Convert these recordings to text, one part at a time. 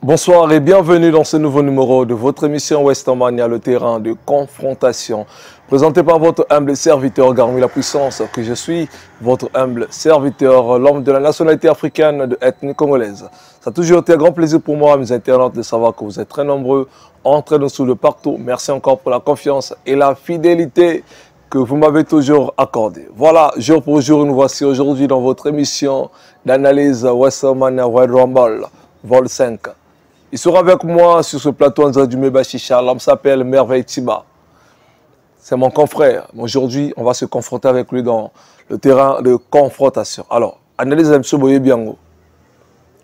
Bonsoir et bienvenue dans ce nouveau numéro de votre émission Westomania, le terrain de confrontation. Présenté par votre humble serviteur, Garmi la puissance, que je suis, votre humble serviteur, l'homme de la nationalité africaine de ethnie congolaise. Ça a toujours été un grand plaisir pour moi, mes internautes, de savoir que vous êtes très nombreux, entre nous sous de partout. Merci encore pour la confiance et la fidélité que vous m'avez toujours accordée. Voilà, jour pour jour, nous voici aujourd'hui dans votre émission d'analyse Westomania World Rumble, vol 5. Il sera avec moi sur ce plateau en du Mebachicha. L'homme s'appelle Merveille Tiba. C'est mon confrère. Aujourd'hui, on va se confronter avec lui dans le terrain de confrontation. Alors, analyse M. Boye Biango.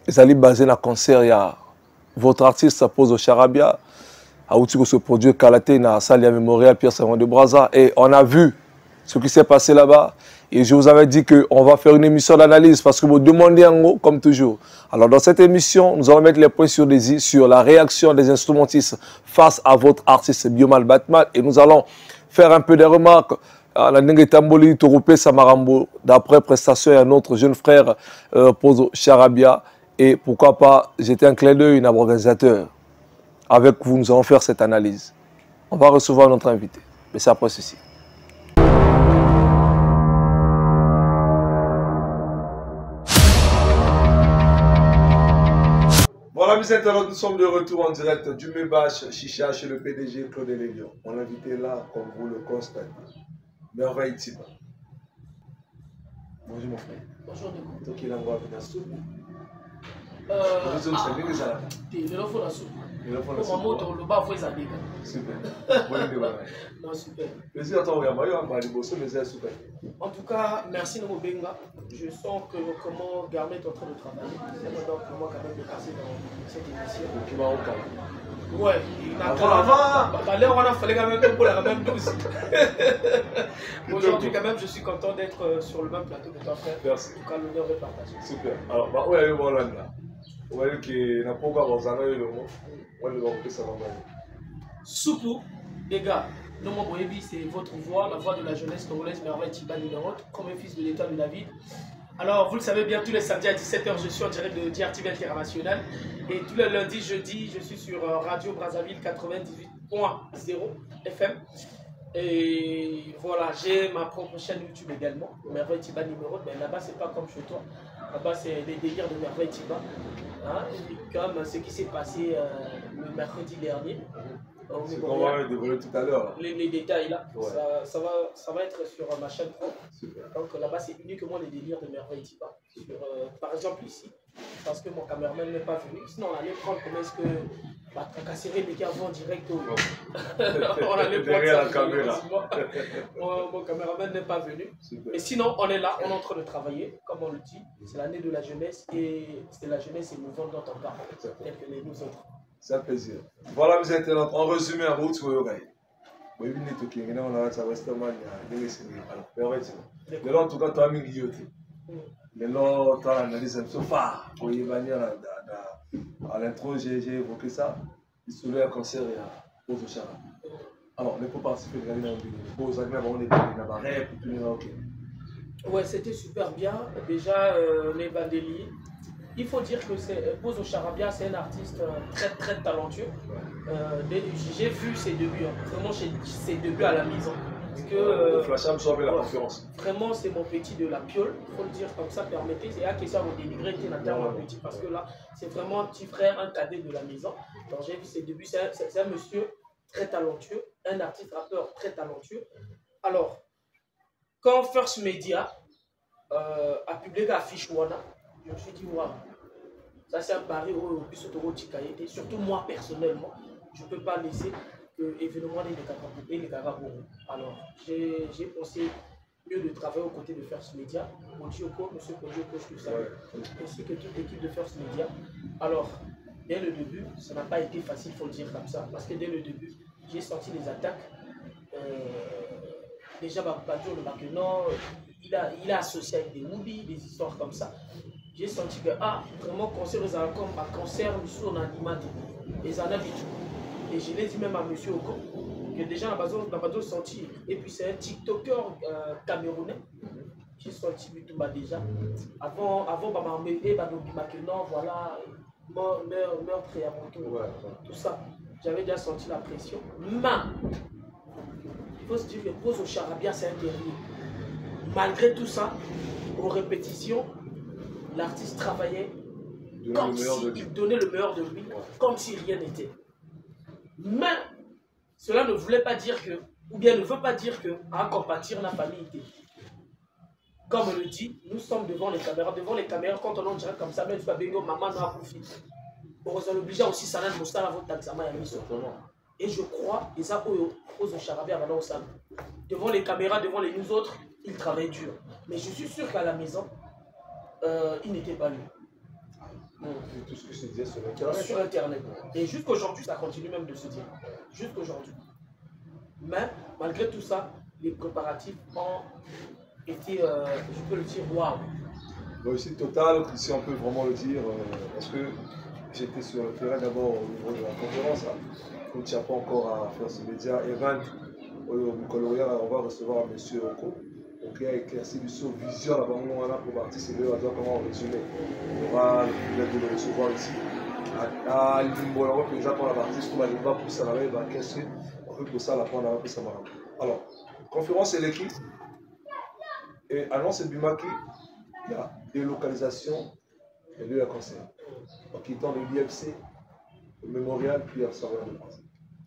Ils allaient baser dans le concert. Il y a votre artiste pose au Charabia. A outil se produit Kalaté dans la salle mémorial Pierre Servan de Brazza. Et on a vu ce qui s'est passé là-bas. Et je vous avais dit qu'on va faire une émission d'analyse parce que vous demandez en haut, comme toujours. Alors, dans cette émission, nous allons mettre les points sur les i sur la réaction des instrumentistes face à votre artiste Biomal Batman. Et nous allons faire un peu des remarques. La Nengue Tamboli, Toropé Samarambo, d'après prestation, et un autre jeune frère, Pozo Charabia. Et pourquoi pas, j'étais un clin d'œil, un organisateur. Avec vous, nous allons faire cette analyse. On va recevoir notre invité. Mais c'est après ceci. Voilà, mes internautes, nous sommes de retour en direct du Mebash Chicha chez le PDG Claude Lélion. Mon invité là, comme vous le constatez, Merveille Tiba. Bonjour mon frère. Bonjour Nico. Toi qui l'as envoyé à Soupe. Super. Super. Plaisir à toi, super. En tout cas, merci Nomo Benga. Je sens que comment Garmet est en train de travailler. C'est maintenant pour moi quand même de passer dans cette émission. Ouais, il a avant. On a fallu quand même pour la même 12. Aujourd'hui, quand même, je suis content d'être sur le même plateau que toi, frère. Merci. En tout cas, l'honneur est partagé. Super. Alors, bah, ouais, voilà là. Ouais, qui n'a pas encore besoin de mot. Ouais, le gars, ça va mal. Surtout, les gars, Nomo Boyebi, c'est votre voix, la voix de la jeunesse congolaise, Merveille Tiba numéro, comme un fils de l'État de David. Alors, vous le savez bien, tous les samedis à 17h, je suis en direct de DRTV International. Et tous les lundis, jeudi, je suis sur Radio Brazzaville 98.0 FM. Et voilà, j'ai ma propre chaîne YouTube également, Merveille Tiba numéro. Mais là-bas, c'est pas comme chez toi. Là-bas, c'est les délires de Merveille Tiba. Hein, comme ce qui s'est passé le mercredi dernier. C'est qu'on va dévoiler tout à l'heure. Les détails là, ouais. ça va être sur ma chaîne pro. Super. Donc là-bas, c'est uniquement les délires de Merveille Tiba. Par exemple ici, parce que mon caméraman n'est pas venu. Sinon, on allait prendre comment est-ce que la tracasserie les gars vont direct au. On allait prendre derrière la caméra. Mon caméraman n'est pas venu. Super. Et sinon, on est là, on est en train de travailler, comme on le dit. C'est l'année de la jeunesse et c'est la jeunesse émouvante dont on parle, telle que les nous autres. C'est un plaisir. Voilà, mes internautes, en résumé, en route, vous voyez. Vous voyez, on a ça reste mal. Mais là, en tout cas, tu as mis guilloté. Mais là, tu as analysé un peu fort. Vous voyez, à l'intro, j'ai évoqué ça. Il se soulève un concert et à Pozo Chara. Alors, on ne peut pas participer à la Pozo Chara, on est dans la rap, ok. Ouais, c'était super bien. Déjà, les Vandéliers. Il faut dire que Pozo Charabia, c'est un artiste très talentueux. J'ai vu ses débuts, vraiment ses débuts à la maison. Parce que la conférence. Vraiment, c'est mon petit de la piole, il faut le dire comme ça, permettez. C'est à question de dénigrer mon petit, parce que là, c'est vraiment un petit frère, un cadet de la maison. Donc j'ai vu ses débuts, c'est un monsieur très talentueux, un artiste rappeur très talentueux. Alors, quand First Media a publié l'affiche Wana, je me suis dit, waouh, ça c'est un pari au plus de surtout moi personnellement, je ne peux pas laisser que l'événement des Carabou. Alors, j'ai pensé mieux de travailler aux côtés de First Media, Podioko, M. Podioko, je tout ça, ainsi que toute l'équipe de First Media. Alors, dès le début, ça n'a pas été facile, il faut le dire comme ça, parce que dès le début, j'ai senti les attaques. Déjà, Badio, le Bakenon, il a associé avec des movies, des histoires comme ça. J'ai senti que, vraiment, concert, ils ont comme un concert, nous on a animé, ils en ont du tout. Et je l'ai dit même à M. Oko, que déjà, on a pas sorti. Et puis, c'est un TikToker camerounais. J'ai sorti Bitouba déjà. Avant, et non, voilà, meurtre et à mon tour, tout ça. J'avais déjà senti la pression. Mais, il faut se dire que Pose au Charabia, c'est un guerrier. Malgré tout ça, aux répétitions, l'artiste travaillait comme s'il donnait le meilleur de lui, comme si rien n'était. Mais, cela ne voulait pas dire que, ou bien ne veut pas dire que, à compatir la famille était. Comme on le dit, nous sommes devant les caméras. Devant les caméras, quand on en dirait comme ça, même si Bingo, maman n'a pas profité. On est obligé aussi ça de mostrar à votre examen à l'émission. Et je crois, et ça, aux Charabia, maintenant au salon. Devant les caméras, devant les nous autres, il travaille dur. Mais je suis sûr qu'à la maison, il n'était pas lui. Tout ce que je disais sur Internet. Sur Internet. Et jusqu'aujourd'hui, ça continue même de se dire. Jusqu'aujourd'hui. Mais, malgré tout ça, les préparatifs ont été, je peux le dire, waouh. Réussite totale, si on peut vraiment le dire, parce que j'étais sur le terrain d'abord au niveau de la conférence. Comme tu n'as pas encore à faire ce média event, on va recevoir M. Oko. Donc, il a éclairci sur vision là-bas, on a pour participer, on va dire comment résumer. On aura le plaisir de le recevoir ici. À Limbo, on va déjà prendre la partie, on va pas pour ça, on va qu'est-ce on peut pour ça, la prendre, on va pour ça. Alors, conférence et l'équipe. Et annonce Bimaki, il y a délocalisation et de la concert. En quittant le l'IFC, le mémorial, puis à Sarah de France.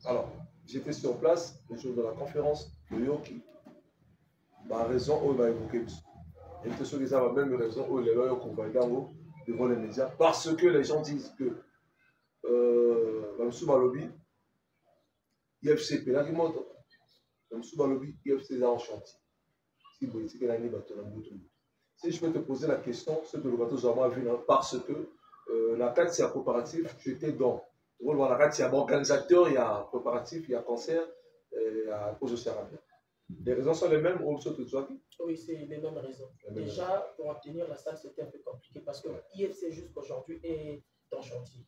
Alors, j'étais sur place le jour de la conférence de Yoki. Ma raison, on va évoquer. Et que ceux qui savent la même raison, où les loyaux qu'on va devant les médias, parce que les gens disent que M. Balobi, IFC, là qui monte, M. Balobi, IFC est en chantier. Si je peux te poser la question, ce que le bateau Zama a vu, parce que la carte, c'est un coopératif, j'étais dans. La carte, il y a organisateur, il y a coopératif, il y a concert, il y a cause aussi arabe. Les raisons sont les mêmes ou autres que toi? Oui, c'est les mêmes raisons. Déjà, pour obtenir la salle, c'était un peu compliqué parce que IFC jusqu'aujourd'hui est en chantier.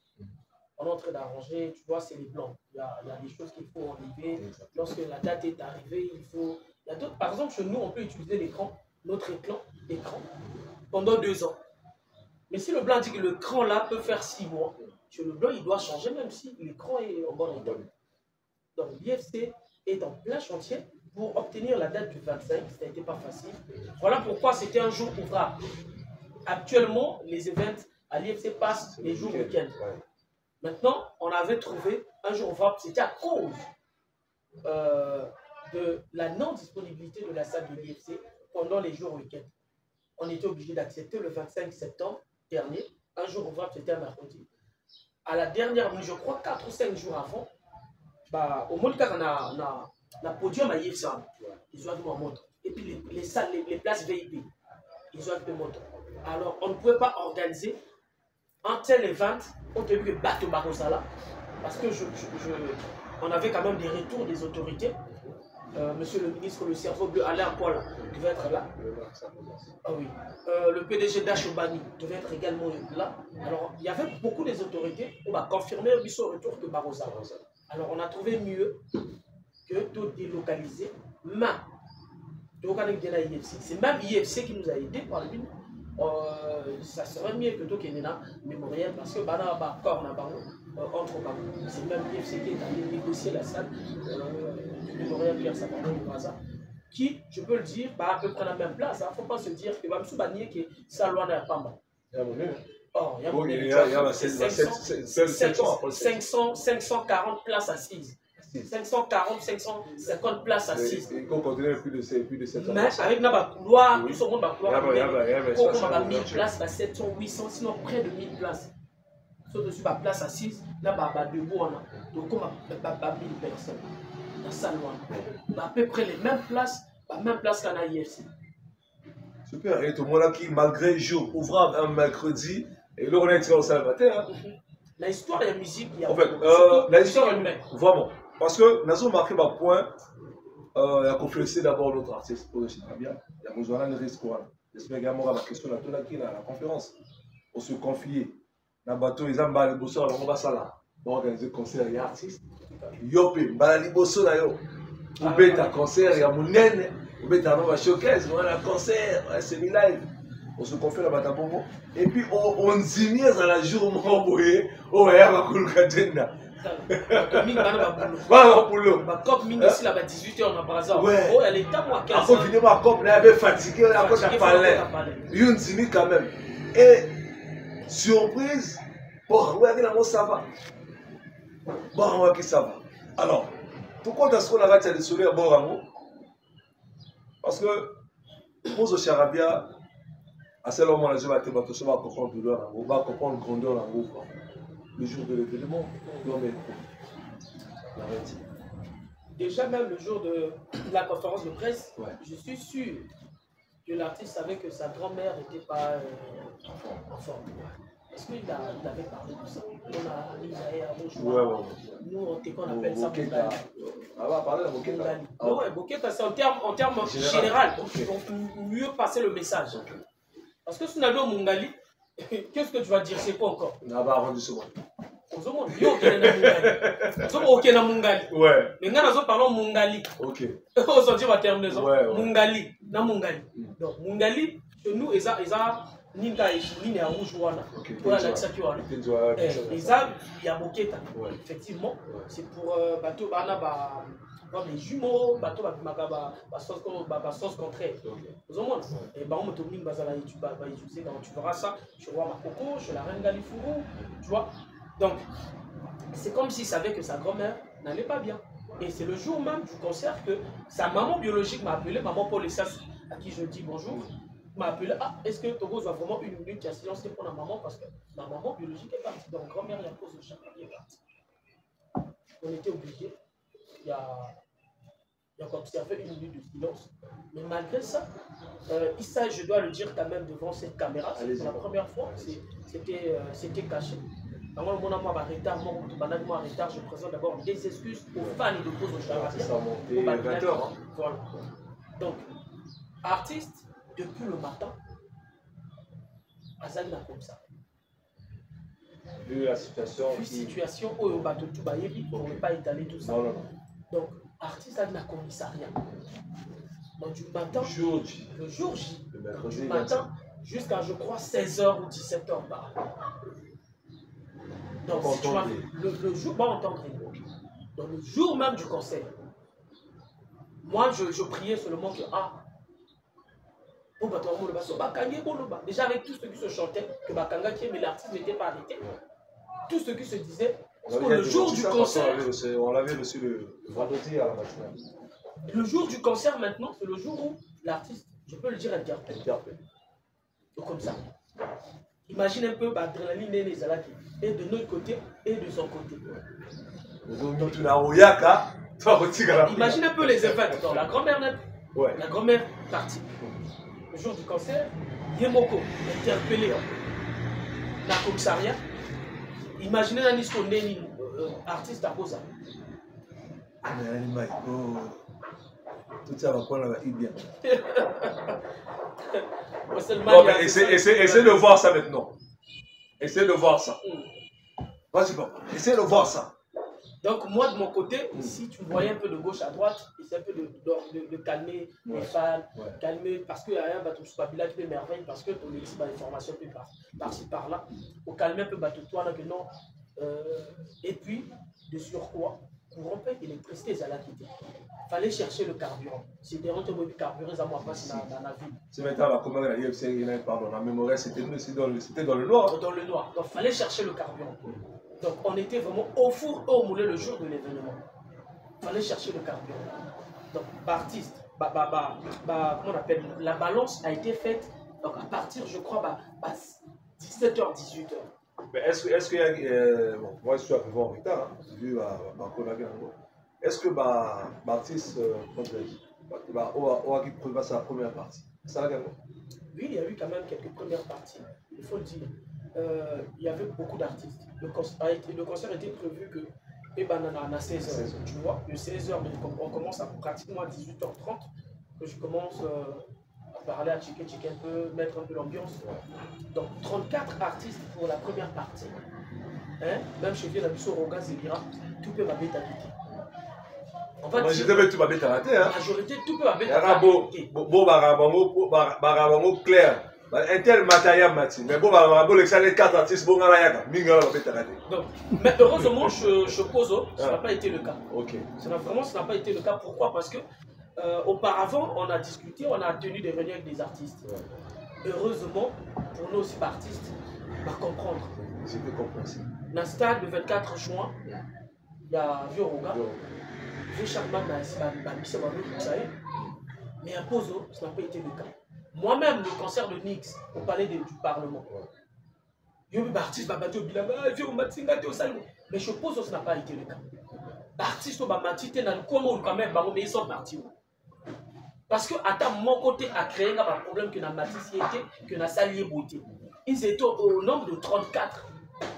On est en train d'arranger, tu vois, c'est les blancs. Il y a des choses qu'il faut enlever. Lorsque la date est arrivée, il faut. Il y a d'autres. Par exemple, chez nous, on peut utiliser l'écran, notre écran, pendant 2 ans. Mais si le blanc dit que l'écran là peut faire 6 mois, chez le blanc, il doit changer même si l'écran est en bon état. Donc, l'IFC est en plein chantier. Pour obtenir la date du 25, ça n'était pas facile. Voilà pourquoi c'était un jour ouvrable. Actuellement, les événements à l'IFC passent les jours week-end. Maintenant, on avait trouvé un jour ouvrable, c'était à cause de la non-disponibilité de la salle de l'IFC pendant les jours week-end. On était obligé d'accepter le 25 septembre dernier. Un jour ouvrable, c'était un mercredi. À la dernière minute, je crois 4 ou 5 jours avant, bah, au moins, on a la podium à IFC, ils ont vu ma montre. Et puis les salles, les places VIP, ils ont vu ma montre. Alors, on ne pouvait pas organiser un tel event au début de Bateau Barosala, parce que on avait quand même des retours des autorités. Monsieur le ministre, le cerveau bleu, Alain Paul, devait être là. Ah oui. Le PDG d'Achobani devait être également là. Alors, il y avait beaucoup des autorités pour confirmer le retour de Barosala. Alors, on a trouvé mieux que de délocaliser, mais c'est même IFC qui nous a aidé par le but. Ça serait mieux que tout qu'il y ait un mémorial parce que entre c'est même l'IFC qui est allé négocier la salle du mémorial Pierre Sapano de Braza, qui, je peux le dire, à peu près la même place. Il ne faut pas se dire que Mamsou Banier qui est Salouane à Pamba. Oh, il y a 540 places assises. 540, 550 places assises. Il faut continuer plus de 700. Mais avec la couloir, tout ce monde va couloir. Il y a 1000 places, 700, 800, sinon près de 1000 places. Sauf dessus, la place assise, là, debout, on a. Donc, comme 1000 personnes. Dans ça, à peu près les mêmes places, qu'en a IFC. Super. Et tout le monde là qui, malgré jour ouvrable un mercredi, et là, on est tiré au salvateur. La histoire et la musique, il y a. En fait, la histoire, vraiment. Parce que nous avons marqué ma point, il a confessé d'abord l'autre artiste, pour le bien. Il y a besoin d'un risque. J'espère également la question de la conférence. On se confie. Dans le bateau, ils ont les bosseurs, alors on va ça là. On va organiser concert, il y a artiste. Yopé, les bosseurs là, on bête à concert, il y a mon naine, on bête à un showcase, on a un concert, un semi-live. On se confie la Batabongo. Et puis on zimie à la jour où on est à la Koulkadena. Cop mine ici là-bas 18h on a Brazza. Ouais. Oh, elle est à moi 15h. Après finalement Cop là avait fatigué, là quand ça parlait. Une zimie quand même. Et surprise, bon, ouais, là ça va. Bon, ouais, ça va. Alors, pourquoi est-ce qu'on a raté le soleil à Borango? Parce que pour ce charabia, à ce moment-là, je vais comprendre douleur, on va comprendre grandeur le jour de l'événement, on doit mettre. Déjà même le jour de la conférence de presse, ouais. Je suis sûr que l'artiste savait que sa grand-mère n'était pas en forme. Est-ce qu'il avait parlé de ça? On a Isaïe à Rochefort. Nous, on appelle ça Mongali. Ah, va parler de Boketa. Oui, Boketa, c'est en termes général. On mieux passer le message. Okay. Parce que si on a le Mongali, qu'est-ce que tu vas dire? C'est quoi encore? On va rendre ce monde. Ok, na Mungali. Ouais. Mais nous parlons Mungali. Ok. On s'en dit ma terminaison. Mungali. Na Mungali. Donc, Mungali, chez nous, ils ont Ninga et Chouline à rouge wana. Pour la Laxakiwana. Il y a Boketa. Effectivement, c'est pour bateau Bana, les jumeaux, bateau Bana, sauce contraire. Vous avez et bah on me tourne bazala utiliser quand tu verras ça. Je vois ma coco, je la reine Galifuru, tu vois. Donc, c'est comme s'il savait que sa grand-mère n'allait pas bien. Et c'est le jour même du concert que sa maman biologique m'a appelé, maman Paul Essas, à qui je dis bonjour, m'a appelé. Ah, est-ce que Togo doit vraiment une minute de silence pour la maman? Parce que ma maman biologique est partie. Donc, grand-mère, il y a cause de chaque est partie. On était obligés. Il y a observé une minute de silence. Mais malgré ça, Issa, je dois le dire quand même devant cette caméra, c'est pour la première fois, c'était caché. Alors, mon amour retard, je présente d'abord des excuses aux fans de Pose au Charabia. Voilà. Donc, artiste, depuis le matin, Azalina comme ça. Vu la situation. Vu la situation, où on va tout bailler, on ne peut pas étaler tout ça. Non. Donc, artiste a de la commissariat. Donc, du matin, le jour J, du matin, jusqu'à je crois 16h ou 17h par là. Donc, si tu vas, le jour, on entendre. Donc, le jour même du concert, moi, je priais seulement que, déjà avec tout ce qui se chantait, que Bakanga qui mais l'artiste n'était pas arrêté. Tout ce qui se disait, parce que le jour du concert. On l'avait reçu le vendredi à la matinée. Le jour du concert maintenant, c'est le jour où l'artiste, je peux le dire, interprète. Donc, comme ça. Imagine un peu l'adrénaline et les alaki. Et de notre côté et de son côté. Imagine un peu les effets. Donc, la grand-mère la grand-mère partie. Le jour du concert, Yemoko interpellé dans le commissariat. Imaginez un artiste à Bosa. Tout ça va prendre la bien. Essaye de voir ça maintenant. Essaye de voir ça. Vas-y, papa. Essaye de voir ça. Donc, moi, de mon côté, si tu me voyais un peu de gauche à droite, essaie un peu de calmer les fans, calmer, parce qu'il y a un bateau Babila qui fait merveille, parce que ton équipe a l'information un peu par-ci, par-là, pour calmer un peu bateau toi, là, que non. Et puis, de surcroît, courant peut électricité, ça l'a quitté. Il fallait chercher le carburant. C'était un peu de carburant, ça m'a passé dans la ville. C'est maintenant la commande de l'IFC, pardon, la mémoire, c'était dans le noir. Dans le noir. Donc, il fallait chercher le carburant. Donc, on était vraiment au four et au moulin le jour de l'événement. Il fallait chercher le carburant. Donc, artiste, comment on appelle, la balance a été faite donc à partir, je crois, 17h, 18h. Mais est-ce qu'il y a. Bon, moi, je suis arrivé en retard, vu ma collègue. Est-ce que l'artiste, qui prévoit sa première partie? Ça va. Oui, il y a eu quand même quelques premières parties, il faut le dire. Il y avait beaucoup d'artistes. Le concert était prévu que à 16h, tu vois, de 16h, mais on commence à pratiquement à 18h30, que je commence à parler, à checker un peu, mettre un peu l'ambiance. Donc 34 artistes pour la première partie. Hein? Même chez Vieux Roga Zébira, tout peut m'habiter. En fait, majorité tout peut m'habiter. Majorité tout peut m'habiter. Bon, clair. Un tel matériel, mais bon, les 4 artistes, bon, mais heureusement, je pose, ça n'a pas été le cas. Ok. Ça n'a pas été le cas. Pourquoi? Parce que auparavant, on a discuté, on a tenu des réunions avec des artistes. Ouais. Heureusement, pour nous aussi, artistes, on va comprendre. C'était compréhensible. Dans le stade, le 24 juin, il y a Vieux Roga. Vieux Chapman, mais à Pozo, ça n'a pas été le cas. Moi-même, le concert de Nix, au palais du Parlement. Mais je pose que ça n'a pas été le cas. L'artiste mais ils sont partis. Parce que à mon côté, a créé un problème que la matisse était, que la salle beauté. Ils étaient au nombre de 34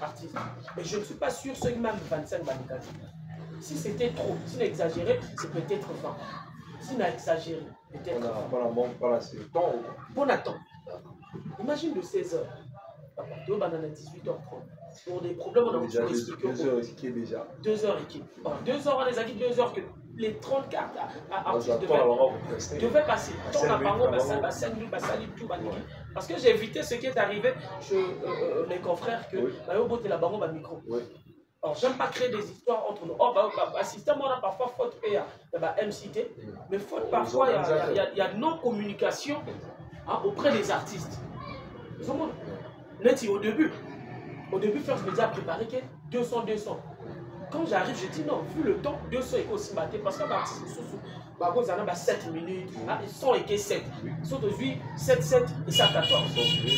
artistes. Mais je ne suis pas sûr, ceux même 25 barricades. Si c'était trop, si on exagéré, c'est peut-être 20. Si on a exagéré, peut-être 20. Bon attends. Imagine de 16h. On a 18h30. Pour des problèmes, on a expliqué. 2h déjà. 2h et 2h, on les a dit 2h que les 34 artistes devaient passer. Parce que j'ai évité ce qui est arrivé chez mes confrères que la banque au micro. Alors, j'aime pas créer des histoires entre nous. Oh, assistant, on a parfois faute et MCT, mais faute parfois, il y a non-communication auprès des artistes. Au début, First Media a préparé que 200. Quand j'arrive, je dis non, vu le temps, 200 est aussi battu parce qu'un artiste ils en a 7 minutes, ils sont et 7. Ils sont aujourd'hui 7 et ça 14.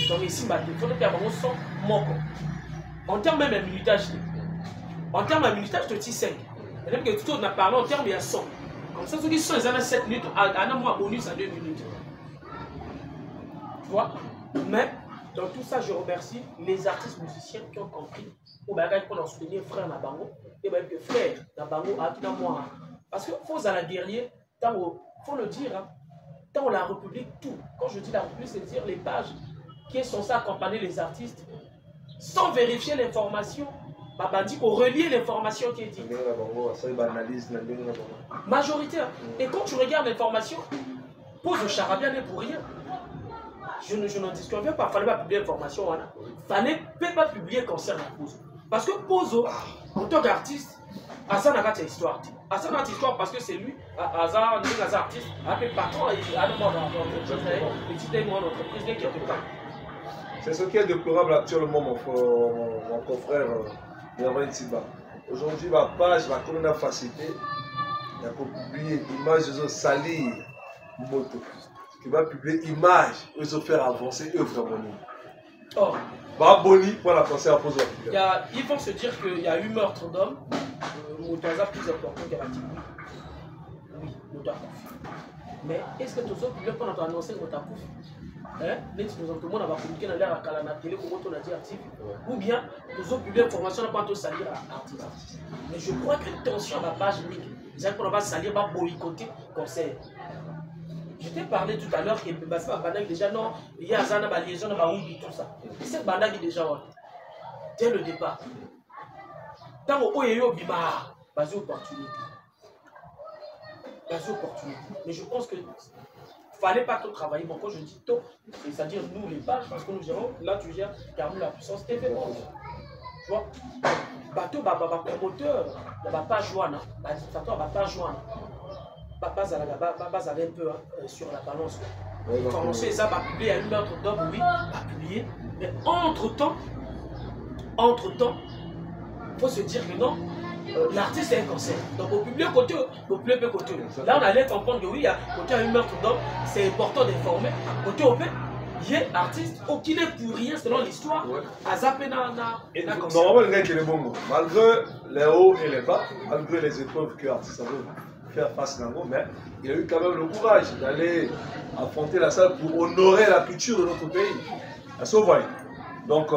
Donc ici, il faut que tu 100 mots. En termes même de minutage, tu dis 5. Et même que tout on a parlé en termes, il y a 100. Comme ça, ceux qui sont, ils en ont 7 minutes, un mois bonus à 2 minutes. Tu vois? Mais dans tout ça, je remercie les artistes musiciens qui ont compris. Pour qu'on a souligné frère Nabango, et bien frère Nabango, parce qu'il faut à la guerrier, il faut le dire, tant la République, tout. Quand je dis la République, c'est dire les pages qui sont censées accompagner les artistes, sans vérifier l'information, dit pour relier l'information qui est dite. Majoritaire. Et quand tu regardes l'information, pose le charabia n'est pour rien. Je n'en discute pas, il fallait pas publier l'information. Il fallait pas publier concernant la pose. Parce que Pozo, en tant qu'artiste, Asa n'a pas cette histoire. Asa n'a pas histoire parce que c'est lui, Asa, un artiste, appelé patron, il a demandé à notre entreprise quelque part. C'est ce qui est déplorable actuellement, mon confrère Merveille Tiba. Aujourd'hui, ma page va comme une facilité. Il y a publier images de salir moto. Qui va publier images, ils vont faire avancer œuvre harmonie. Oh. Boni pour la pensée à poser. Ils vont se dire qu'il y a eu meurtre d'homme, Moutaza plus important que la petite. Oui, Moutaza. Mais est-ce que tous autres publics qu'on a annoncé Moutaza? Tout le monde va communiquer dans l'air à la télé, comme on a dit actif. Ou bien, tous autres publics l'information n'a pas tout salir à artiste. Mais je crois que tension à la page ligue, c'est qu'on va salir, va boycotter concert. Je t'ai parlé tout à l'heure que Bassa Bandag déjà non, il y a Zana liaison et tout ça. C'est Bandag déjà dès le départ. Tant au Oyo Bima, basé opportunité. Mais je pense que fallait pas trop travailler. Bon, quand je dis tôt, c'est-à-dire nous les pages, parce que nous gérons, là tu gères car la puissance TV. Tu vois, bateau, promoteur, il va pas joindre, la dictateur va pas joindre. Base un peu sur la balance. Commencer ça va publier à une autre d'homme, oui, va publier. Mais entre-temps, il faut se dire que non, l'artiste est un concert. Donc au public côté, là on allait comprendre que oui, côté à une meurtre d'homme, c'est important d'informer. Côté au fait, il y a artiste qui n'est pour rien selon l'histoire, à zapper dans concert. Normalement, le gars qui est bon, malgré les hauts et les bas, malgré les épreuves que l'artiste a faire face à l'angle, mais il a eu quand même le courage d'aller affronter la salle pour honorer la culture de notre pays. À ce voie. Donc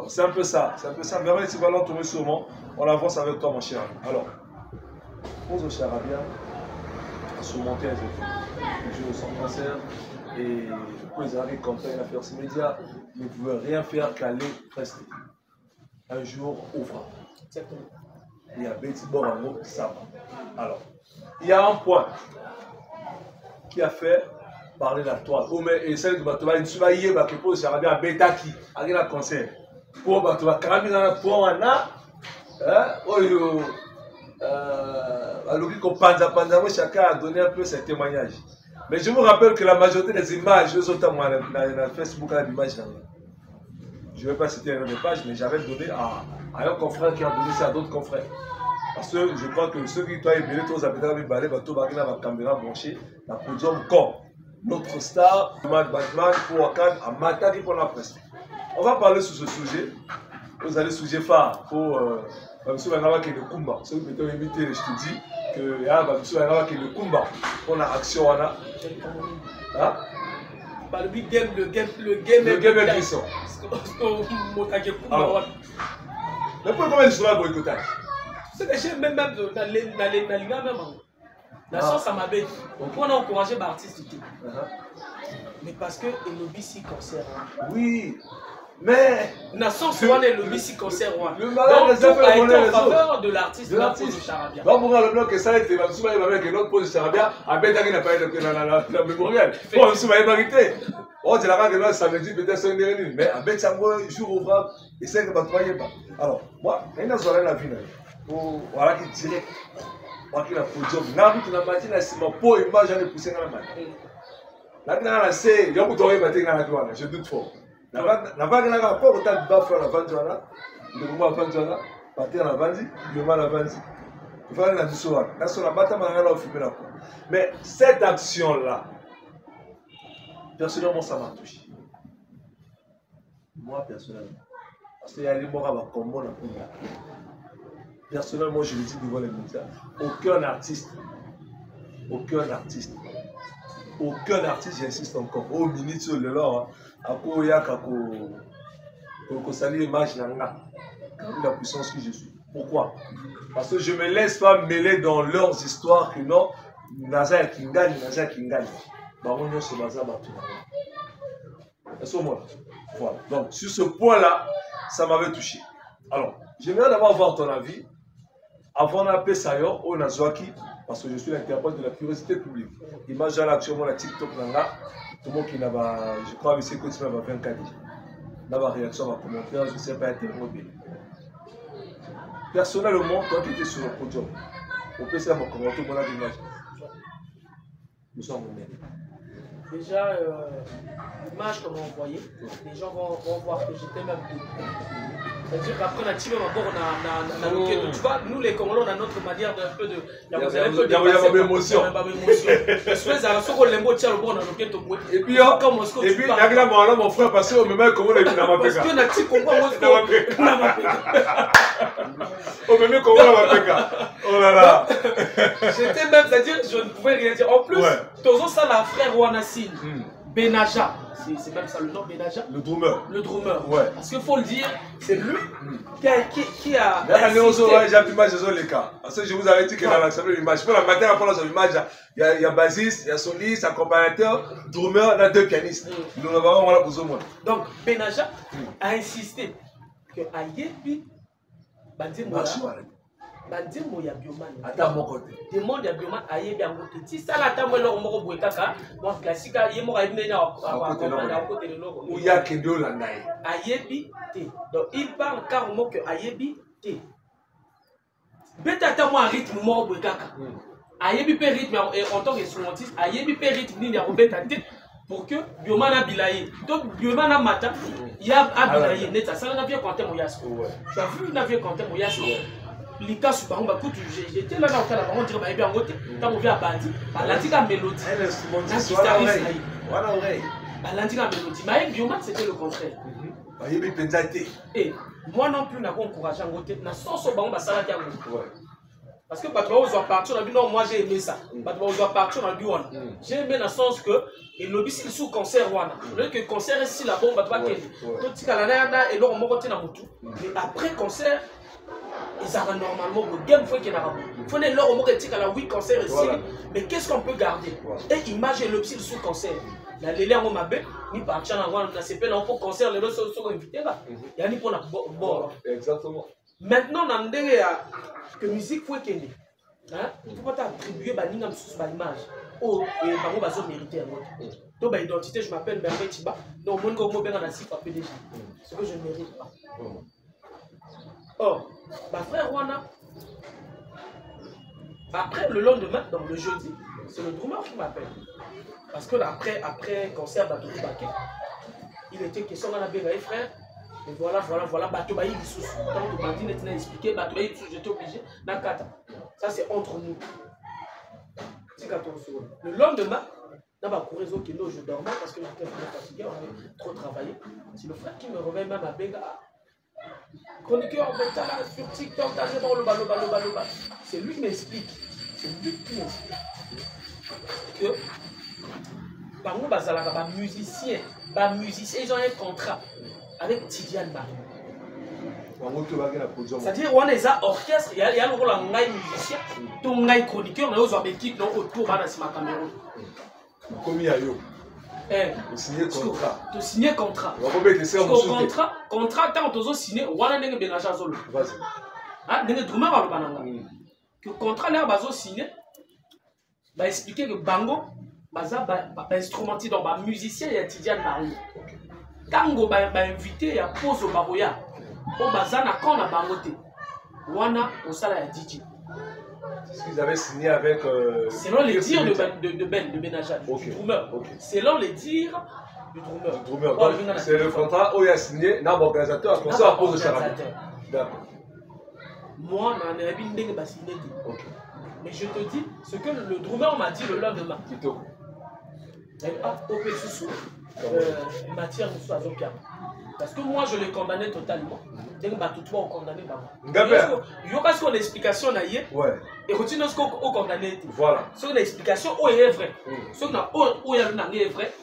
c'est un peu ça. Merveille, si vous tomber sur moi, on avance avec toi, mon cher. Alors, pose au charabia à surmonter les épreuves. Je sans cancer et pour les arrêts campagne à faire ces médias ne pouvez rien faire qu'aller rester. Un jour ouvrant. Il y a Betty Borango, ça va. Alors, il y a un point qui a fait parler la toile. Oh, mais et celle que tu vas insubailler, bah, que pour ça va bien bêta qui a un concert. Pour bah, tu vas cramer dans la poire, alors qu'on pendant chacun a donné un peu ses témoignages. Mais je vous rappelle que la majorité des images, eux autres, moi, dans Facebook, là, l'image, je ne vais pas citer une autre page, mais j'avais donné à un confrère qui a donné ça à d'autres confrères. Parce que je crois que ceux qui doivent aimer tous les habitants de Balé, tout le monde a caméra branchée, la podium comme notre star, Batman, pour Wakan, à Matadi pour la presse. On va parler sur ce sujet. Vous allez sujet phare pour Monsieur Bangaba qui est le Kumba. Ceux qui m'ont invité, je te dis que Monsieur Bangaba qui est le Kumba. On a action, on a. Hein? Le game est puissant. Mais pourquoi il sera boycottage? C'est que j'ai même dans les même. La chance, ça m'a dit. On a encouragé l'artiste. Mais parce que le lobby si concert. Oui. Mais. Nation souvent le lobby si concert. Le malheur des affaires a été en faveur de l'artiste. Charabia. Donc, pour le bloc que ça a été, Mamsou Maï avec un autre pose de Charabia, à Bétagui n'a pas été la mémorial. Bon, Mamsou Maï vérité. On dit la que samedi, peut-être c'est une dernière. Mais à Bétagui, jour ouvrable, et c'est que vous ne croyez pas. Alors, moi, il y a une la vie. Voilà qui direct. Moi qui la podium. N'a vu que la matinée, c'est ma peau, image, j'en ai poussé dans la main. Là, il y a un assez, il y a un peu de temps, je doute fort. La vague n'a pas autant de bas la vente, le moment à vente, partir la vente, le mal à vente. Il faut aller dans le soir. Là, sur la bataille, on a filmé la peau. Mais cette action-là, personnellement, ça m'a touché. Moi, personnellement. Parce qu'il y a les morts à combo dans le pays. Personnellement, je le dis devant les médias, aucun artiste, j'insiste encore, au minute sur le lore, à quoi il y a qu'à saluer l'image la puissance que je suis. Pourquoi? Parce que je ne me laisse pas mêler dans leurs histoires que non, Naza qui gagne. Baron se base à Batou. Est-ce que moi? Voilà. Donc, sur ce point-là, ça m'avait touché. Alors, j'aimerais d'abord avoir ton avis. Avant d'appeler Sayor, on a Zouaki, parce que je suis l'interprète de la curiosité publique. Image là actuellement la TikTok là, tout le monde qui n'a pas, je crois que c'est que tu m'as 24 déjà. Là, ma réaction, ma commentaire, je ne sais pas interrompre. Personnellement, toi qui étais sur le podium, on peut faire mon commentaire, mon image. Nous sommes honnêtes. Déjà, l'image qu'on m'a envoyée, les gens vont voir que j'étais même tout. C'est-à-dire qu'après, on a tiré ma bord, on a loqué. Tu vois, nous les Congolais, on a notre manière d'un peu de. Il y a une émotion. Et puis, il y a mon frère passé au même Congo, il n'a pas parce que na ti Congo, au même Congo, oh là là. J'étais même, c'est-à-dire, je ne pouvais rien dire. En plus, Tozo, ça, la frère Wanassine, Benaja. C'est même ça le nom, Benaja. Le drummer. Le drummer. Ouais. Parce qu'il faut le dire, c'est lui qui a. Parce que je vous avais dit que dans l'ensemble de l'image, pour la matière pour son image, il y a bassiste, il y a soliste, accompagnateur, drummer, il y a deux pianistes. Nous avons voilà pour ce monde. Donc, Benaja a insisté que Ayebi, Bandimo ya Bioman. Attends mon côté. Demande ya Bioman Ayebi en côté. Si ça la tamo lo moko boy kaka, moi classique yemo ka ibne na à côté de l'eau. Où il y a Kendo la naï. Ayebi te. Donc il parle carrément que Ayebi te. Peut-être moi rythme moko boy kaka. Ayebi pe rythme en tant qu'instrumentiste, Ayebi pe rythme ni ya robeta te pour que Bioman a bilaye. Donc Bioman a matin, il y a bilaye net ça na bien compter mon yasko. Tu as vu na bien compter mon yasko. Lika Subaron, j'étais là dans le cas, on dirait que bien en côté. Quand on vient à Bandi, la mélodie. Voilà, oreille. La mélodie. Mais avec Bioman, c'était le contraire. Et moi non plus, je n'ai pas encouragé en côté. Je n'ai pas encouragé en côté. Parce que quand on partir, on a dit non, moi j'ai aimé ça. Quand on partir, on a dit j'ai aimé dans le sens que et le bis sous concert le que concert est si la bombe va pas qu'elle. Donc tu as la et là on m'a côté dans tout. Mais après concert ils ont normalement le game faut qu'il y a il faut les leur au moment que la oui concert ici mais qu'est-ce qu'on peut garder et image le psy sous concert la lélé en mabé ni partir dans la CP là pour concert les autres sont invités là il y a ni pour la bon exactement maintenant on a que musique faut qu'elle Il ne faut pas t'attribuer une image. Oh, et par contre, ils ont mérité un autre. Donc, identité, je m'appelle Merveille Tiba. Donc, mon gomme bien en assis à PDG. Ce que je ne mérite pas. Or, ma frère Wana, après le lendemain, donc le jeudi, c'est le drummer qui m'appelle. Parce que après concert d'Atoki Baké, il était question dans la bégaye, frère. Et voilà, Bato Baï Bissous. Tant que Bandine était expliqué, Bato Baï Bissous, j'étais obligé. Nakata. Ça, c'est entre nous. Le lendemain, dans ma couraison qui je dormais parce que j'étais vraiment fatigué, on avait trop travaillé. C'est le frère qui me réveille même à Béga. Chroniqueur, sur TikTok, c'est lui qui m'explique. C'est lui qui m'explique que par contre, musiciens, ils ont un contrat avec Tidiane Marie. C'est-à-dire qu'on est à orchestre, il y a le rôle en musicien, tout le chroniqueur, on a une équipe autour de la Cameroun. Comme il y a eu. Tu signes contrat. Tu signes contrat. Contrat, quand tu signes, on a un bénageur solo. Vas-y. Ah, des drummer à l'Obananga. Que contrat là, bazo signé, va expliquer que Bango, baza instrumenté dans ba musicien et Tidiane Marie. Tango ba invité, il y a pose au baroya. Au bazana quand on a bangoté. Wana au sala ya DJ. C'est ce qu'ils avaient signé avec. Selon les dires de Benaja, du drummer. Selon les dires du drummer. C'est le contrat où il a signé d'un organisateur à concert à pose de Charabia. D'accord. Moi, je n'ai pas signé. Mais je te dis ce que le drummer m'a dit le lendemain. Matière parce que moi je l'ai condamné totalement. Il y a une explication et continue ce qu'on condamné. Voilà. C'est une explication où il est vrai. Ce qui est vrai,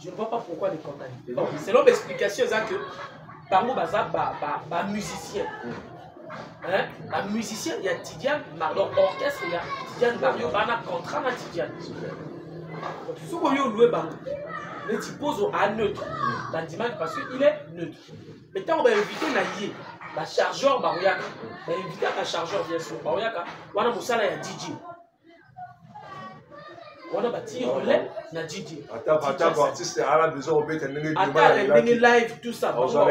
je ne vois pas pourquoi les condamner. C'est l'autre explication que par moi, un musicien. Un musicien, il y a Tidiane, dans l'orchestre, il y a Tidiane Mario, il y a un contrat avec Tidiane. Ce qu'on veut louer, mais tu poses à neutre dans le dimanche parce qu'il est neutre. Mais quand on va inviter Naïe, le chargeur, on va inviter un chargeur, bien sûr. On va un DJ. On va bâtir relais na DJ. Attends, artiste à la maison, on va être un live, tout ça. On va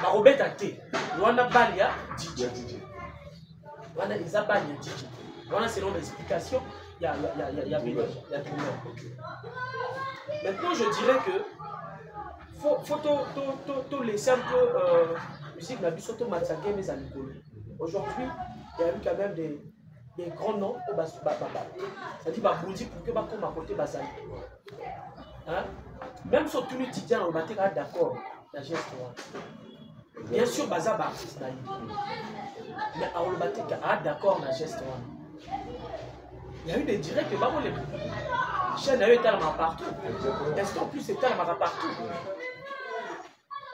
Robert Ate, Rwanda Balia, DJ. Rwanda Isa Balia, DJ. Voilà, selon l'explication, il y a tout le monde. Maintenant, je dirais que faut laisser un peu musique na biso to matsake mes amis. Aujourd'hui, il y a eu quand même des grands noms au bas. Ça dit Baboudi pour que Bakom à côté Basali. Même sur tout le Tidiane, on va être d'accord. La geste. Bien sûr, Baza artiste naïf. Mais à Olobatek, d'accord, la geste. Il y a eu des directs que Babo les chaînes a eu tellement partout. Est-ce qu'en plus c'est tellement partout?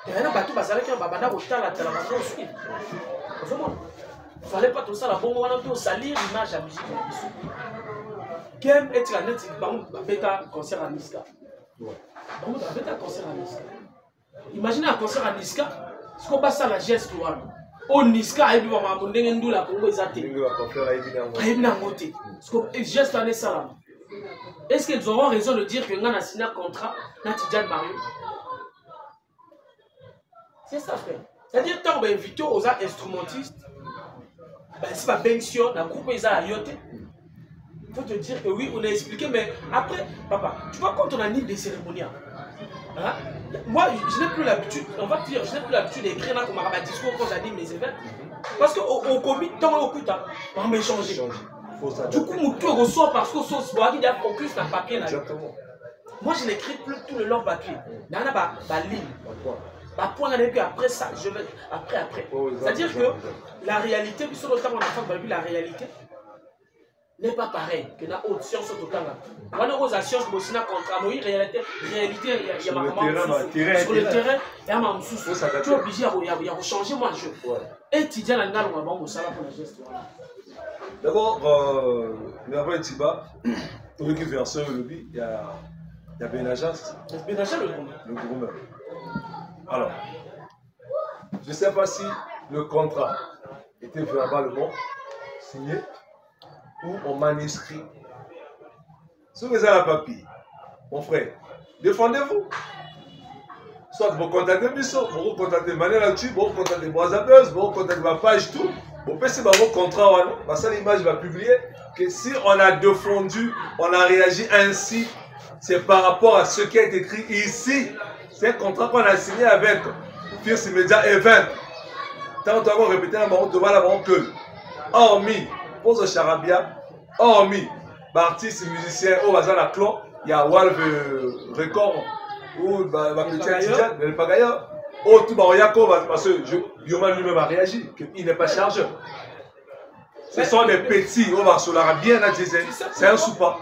Il y a un bateau Bazala qui a un babana au tal à tellement aussi. Il ne fallait pas tout ça, la bombe, on a tout salir l'image à la musique. Game est la net, bêta concert à Niska. Bêta concert à Niska. Imaginez un concert à Niska. Ce qu'on passe à la geste, au Niska, il y a un peu la Congo Zate. Il y a un geste à Nessalam. Est-ce qu'ils auront raison de dire que nous avons signé un contrat dans Tidiane Mario? C'est ça, frère. C'est-à-dire que quand on va inviter aux instrumentistes, si on benction, dans le groupe, ils ont ayoté. Il faut te dire que oui, on a expliqué, mais après, papa, tu vois, quand on anime des cérémonies, hein, moi, je n'ai plus l'habitude, on va dire, je n'ai plus l'habitude d'écrire là comme un discours quand j'anime les événements. Parce qu'au comité, tant au coup, on va échanger. Du coup, mon tour reçoit parce que sauce bois, il y a focus dans le papier là. Moi, je n'écris plus tout le long papier. Il y en a ma ligne. Point après ça, je vais après. C'est-à-dire que la réalité, puis sur le temps, on a fait la réalité n'est pas pareil que dans haute science au total. On a une science qui est contre la réalité, il y a ma sur le terrain, il y a ma sous. Tu es obligé à changer moi le jeu. Et tu dis à la on va ça pour la gestion. D'abord, Merveille Tiba, pour récupération le lobby, il y a Benajas. Benajas le drummer. Alors, je ne sais pas si le contrat était verbalement signé ou en manuscrit. Si vous avez la papier, mon frère, défendez-vous. Soit vous contactez Bissot, vous contactez Manuel Actu, vous contactez Brazzabuzz, vous contactez ma page, tout. Vous pouvez vos contrats, parce que l'image va publier que si on a défendu, on a réagi ainsi, c'est par rapport à ce qui est écrit ici. C'est un contrat qu'on a signé avec Fierce Media Event. Tant qu'on répète la baron, devant la baron que, hormis, pose au charabia, hormis, artistes, musiciens, au hasard la clan, il y a Walv Record, ou ma petite le Pagaya, ou tout parce que Bioman lui-même a réagi, qu'il n'est pas chargeur. Ce sont des petits, on va sur la bien à diesel, c'est un soupa.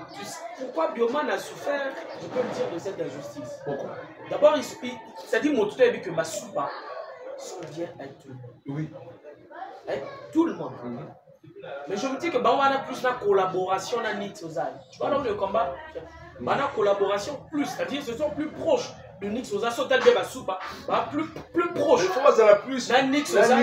Pourquoi Bioman a souffert, je peux le dire, de cette injustice? Pourquoi? D'abord, c'est-à-dire mon tuteur a dit que ma soupa sont bien avec tout le monde. Oui. Avec tout le monde. Mais je me dis que on a plus la collaboration dans Nix Ozai. Tu vois, dans le combat, on a collaboration plus, c'est-à-dire ce sont plus proches de Nix Ozai, sont tellement bien soupa, plus proches. Il faut que ça la plus. Dans Nix Ozai.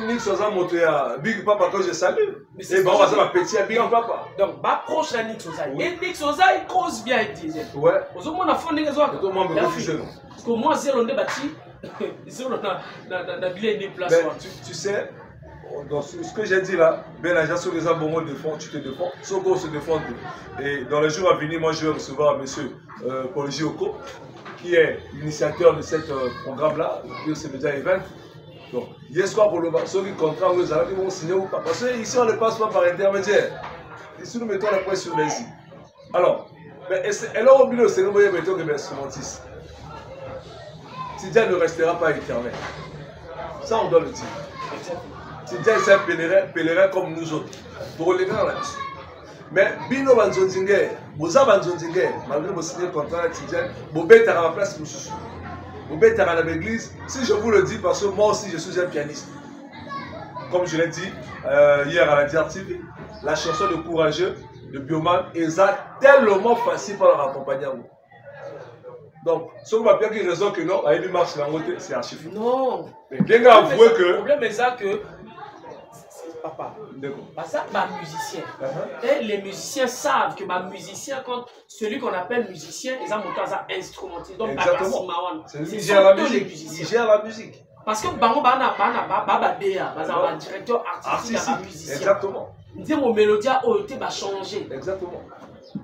Nix Ozai monté à Big Papa que je salue. Et bon, on va ça petit à Big Papa. Donc, proche de Nix Ozai. Et Nix Ozai cause bien avec Diesel. Ouais. Aux hommes, on a fondé les autres. Tout le monde me refuse. Parce que moi, c'est l'on est bâti. C'est l'on a bien des places. Tu sais, dans ce que j'ai dit là, Ben Aja, sur les abonnements défend, tu te défends, Soko se défend. Et dans les jours à venir, moi je vais recevoir M. Paul Gioko, qui est l'initiateur de ce programme-là, de ce Media Event. Donc, hier soir, pour le ceux qui contrats, nous allons signer ou pas. Parce qu'ici, on ne passe pas par intermédiaire. Ici, nous mettons la pression sur les îles. Alors, elle a oublié le cérémonie, mettons que c'est Montis. Tidja ne restera pas éternel. Ça, on doit le dire. Tidja est un pèlerin comme nous autres. Pour les grands là-dessus. Mais Bino Banzonzinger, Boza Banzonzinger, malgré vos signés contrats, Tidja, Bobet à la place, Bobet à la l'église. Si je vous le dis, parce que moi aussi je suis un pianiste. Comme je l'ai dit hier à la DR TV, la chanson de Courageux de Bioman est tellement facile pour leur accompagner à vous. Donc, ce qu'on va bien qu'il raison que non, avec lui marche la montée, c'est archi fou. Non. Mais bien avouer que. Le problème est ça que. Papa. Parce que ma musicien. Et les musiciens savent que ma musicien, quand celui qu'on appelle musicien, ils ont monté à instrumenté. Donc, c'est lui qui gère la musique. Il gère la musique. Parce que Bango Bana, un directeur artistique, un musicien. Exactement. Mon mélodie a été changé. Exactement.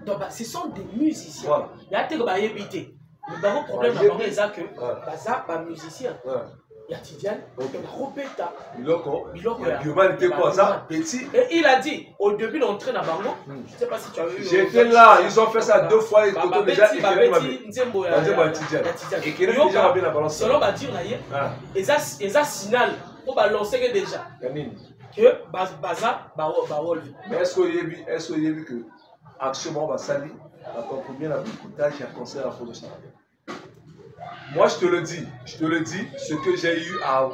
Donc, ce sont des musiciens. Voilà. Il y a des habité. Le problème, c'est que les musiciens, il y a Tidiane, il y a Robeta, Biloko, Bioman était quoi ça? Petit. Et il a dit, au début d'entrer dans Bango, je ne sais pas si tu as vu. J'étais là, ils ont fait ça 2 fois. Ils ont déjà et qui est déjà bien la balance. Selon Badir, ils ont signal pour balancer déjà. Que Baza, mais est-ce qu'il y a vu que actuellement, on va salir combien la écoutage et un concert à Photoshop? Moi, je te le dis, ce que j'ai eu à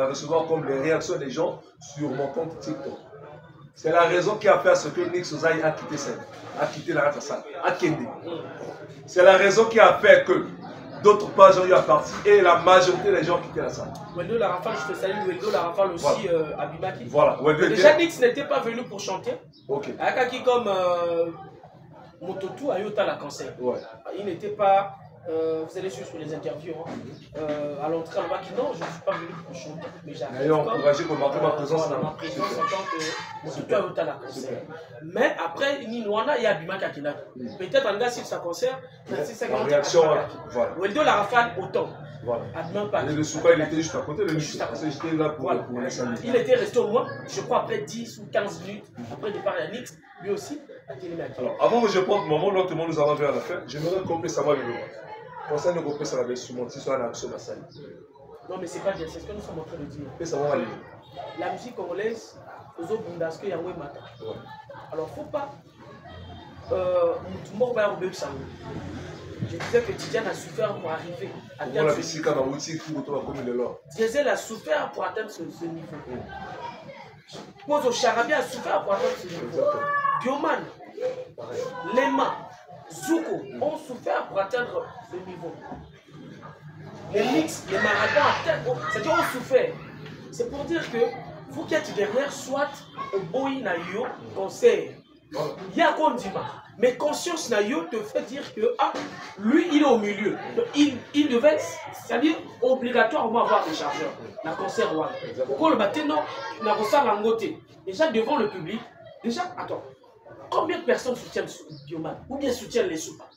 recevoir comme les réactions des gens sur mon compte TikTok. C'est la raison qui a fait à ce que Nix Ozai a quitté scène, a quitté la Ratassa, a Kende. C'est la raison qui a fait que d'autres pages ont eu à partir et la majorité des gens ont quitté la salle. Wendo la Rafale, je te salue, Wendo la Rafale aussi, Abibaki. Voilà. Déjà, Nix n'était pas venu pour chanter. Ok. Akaki comme Mototu Ayota la cancer. Ouais. Il n'était pas. Vous allez suivre sur les interviews. À l'entrée, on va dire non, je ne suis pas venu pour chanter. Mais j'ai encouragé pour marquer ma présence là. Ma présence en tant que Mototu Ayota la cancer. Mais après, il y a Abima Kakina. Peut-être en gars, si ça concert, c'est ça qui la réaction. Voilà. Wendo la Rafale, autant. Voilà. Et le Souka, il était juste à côté de lui. J'étais là pour les saluer. Il était resté au loin, je crois, après 10 ou 15 minutes après le départ de Nix, lui aussi, à Télémac. Alors, avant que je prenne le moment, là, tout le monde nous arrive à la fin, j'aimerais qu'on puisse savoir le moment. Concernant le groupe, ça va être surmonté sur la action de la salle. Non, mais c'est pas bien, c'est ce que nous sommes en train de dire. Et ça va aller. La musique congolaise, aux autres Bundasque, il y a un matin. Alors, il ne faut pas. Je disais que Tidiane a souffert pour arriver à atteindre ce niveau. Diesel a souffert pour atteindre ce niveau. Pozo Charabia a souffert pour atteindre ce niveau. Bioman, Lema, Zuko ont souffert pour atteindre ce niveau. Les mix, les marathons, c'est-à-dire ont souffert. C'est pour dire que vous qui êtes derrière, soit au boy na yo concert. Il y a quoi Ndima. Mais conscience na yo te fait dire que ah, lui il est au milieu. Donc, il devait, c'est-à-dire obligatoirement avoir des chargeurs. La concert one. Pourquoi le matin non, la concert langoté. Déjà devant le public, déjà attends. Combien de personnes soutiennent Bioman ou bien soutiennent les soupas?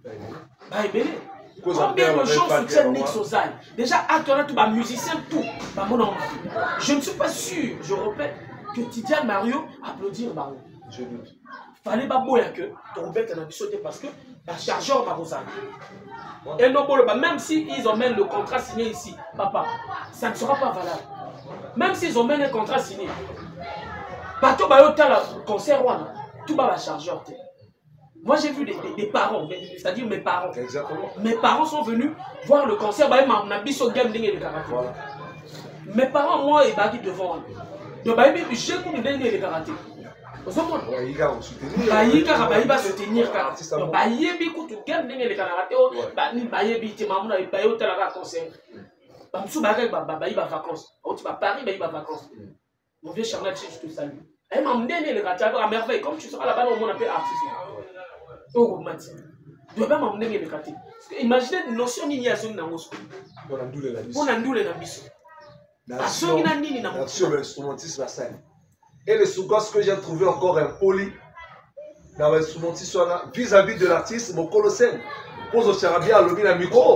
Bah, combien de gens soutiennent Nix Ozai? Déjà, acteur, tout, bah, musicien, tout. Bah, mon nom. Je ne suis pas sûr, je répète, que Tidiane Mario applaudir Mario. Je doute. Fallait pas boire que ton bec a sauté parce que la chargeur va Rosanne. Et non, même s'ils emmènent le contrat signé ici, papa, ça ne sera pas valable. Même s'ils emmènent un contrat signé. Bateau, bah, le concert, tout va la chargeur. Moi j'ai vu des parents, c'est-à-dire mes parents. Exactement. Mes parents sont venus voir le concert, bah, voilà. Mes parents, moi, ils sont devant. Donc, j'ai connu les karaté. Vous comprenez? Il va soutenir. Mon vieux Charles, je te salue. Elle m'a amené le karaté à merveille, comme tu seras là-bas, on appelle artiste. Tu vas m'emmener le karaté. Imaginez une notion de zone dans le school. On a ndoulé la biso. Sur l'instrumentiste la scène. Et le second, ce que j'ai trouvé encore impoli dans l'instrumentiste vis-à-vis de l'artiste, mon colossal. Pose au charabia, le bien micro.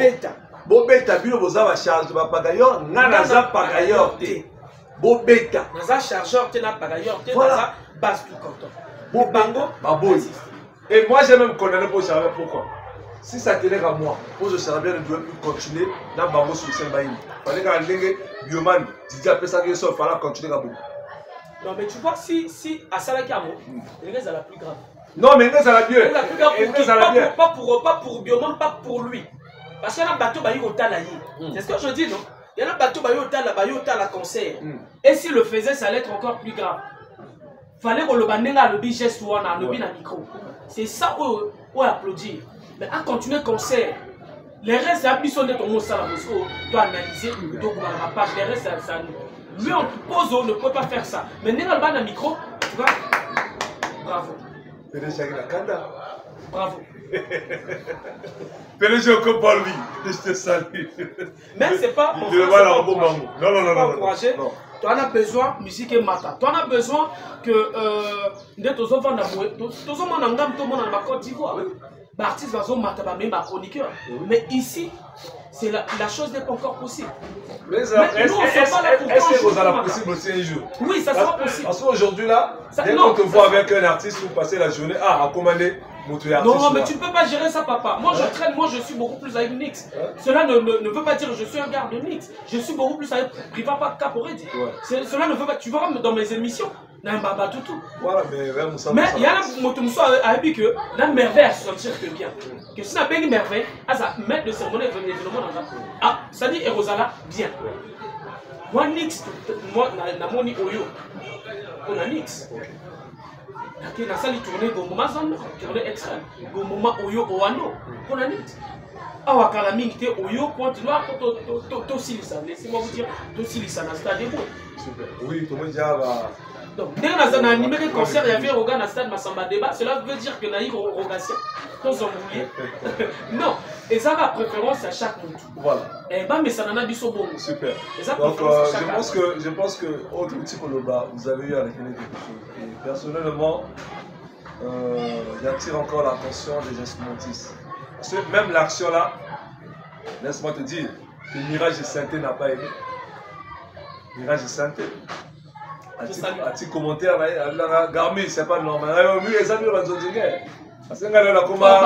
Bobeta, bilo, vous avez charge de pagailleur, nanaza pagailleur. Bobeta. Naza chargeur, tu n'as pagailleur, tu n'as base du canton. Bobango, baboy. Et moi, j'ai même condamné pour charabia. Pourquoi? Si ça tenait à moi, pose au charabia ne devait plus continuer dans Bango sur le Saint-Baïm. Il fallait qu'un lingue, Bioman, Didier Pessague, il fallait continuer à bout. Non, mais tu vois, si à Salakamo, il est à la plus grave. Non, mais il est à la mieux. La plus grave pas pour Bioman, pas pour lui. Parce qu'il y a un bateau qui est là. C'est ce que je dis, non? Il y a un bateau qui est là, concert. Et s'il le faisait, ça allait être encore plus grave. Il fallait que le bandinga le geste ou un micro. C'est ça où applaudir. Mais à continuer le concert, les restes, c'est un bisson de ton mot, ça, tu dois analyser, donc la page, les restes, ça nous. Lui, on pose, on ne peut pas faire ça. Mais n'est-ce pas un micro, tu vois? Bravo. Bravo. PDG au pas lui. Je te salue. Mais c'est pas. Il ne va pas non. Encourager. Tu en as besoin de musique et matin. Tu en as besoin que. Tous enfants d'aboué. Tous enfants d'angam, tout le monde dans la Côte d'Ivoire. L'artiste va même ma chroniqueur. Mais ici, c'est la chose n'est pas encore possible. Mais est-ce que vous allez possible aussi un jour? Oui, ça sera possible. Parce qu'aujourd'hui là, dès qu'on te voit avec un artiste, vous passez la journée à commander mon artiste. Non, mais tu ne peux pas gérer ça, papa. Moi, je traîne, moi, je suis beaucoup plus avec Nix. Cela ne veut pas dire que je suis un gars de Nix. Je suis beaucoup plus avec Priva Caporedi. Cela ne veut pas. Tu verras dans mes émissions. Voilà, mais il y a un motomso à dire que la merveille à se sentir que bien. Que si on a bien une merveille, à ça mettre de cérémonie événement dans la. Ah, ça dit Erosala, bien. Moi, Nix, moi, na moni Oyo. On a Nix. On a sali tourné au moment tourné extrême. Au moment Oyo Oano. On a Nix. Ah, on a mis Oyo, continue à Tosilisa. Laissez-moi vous dire, Tosilisa, dans le stade des mots. Oui, tout le monde dit ah bah. Donc, dès qu'on a animé le concert, il y avait un organe à stade Massamba Débat. Cela veut dire qu'il y a une rogation. Non, et ça a préférence à chaque monde. Voilà. Et bah, mais ça n'en a dit bon. Super. Donc, je pense que autre petit Koloba, vous avez eu à révéler quelque chose. Et personnellement, j'attire encore l'attention des instrumentistes. Parce que même l'action là, laisse-moi te dire, le Mirage de Sainté n'a pas aimé. Mirage de Sainté. Un petit commentaire, Garmi, c'est pas normal. Oui, les amis, on va dire. Parce que là, on va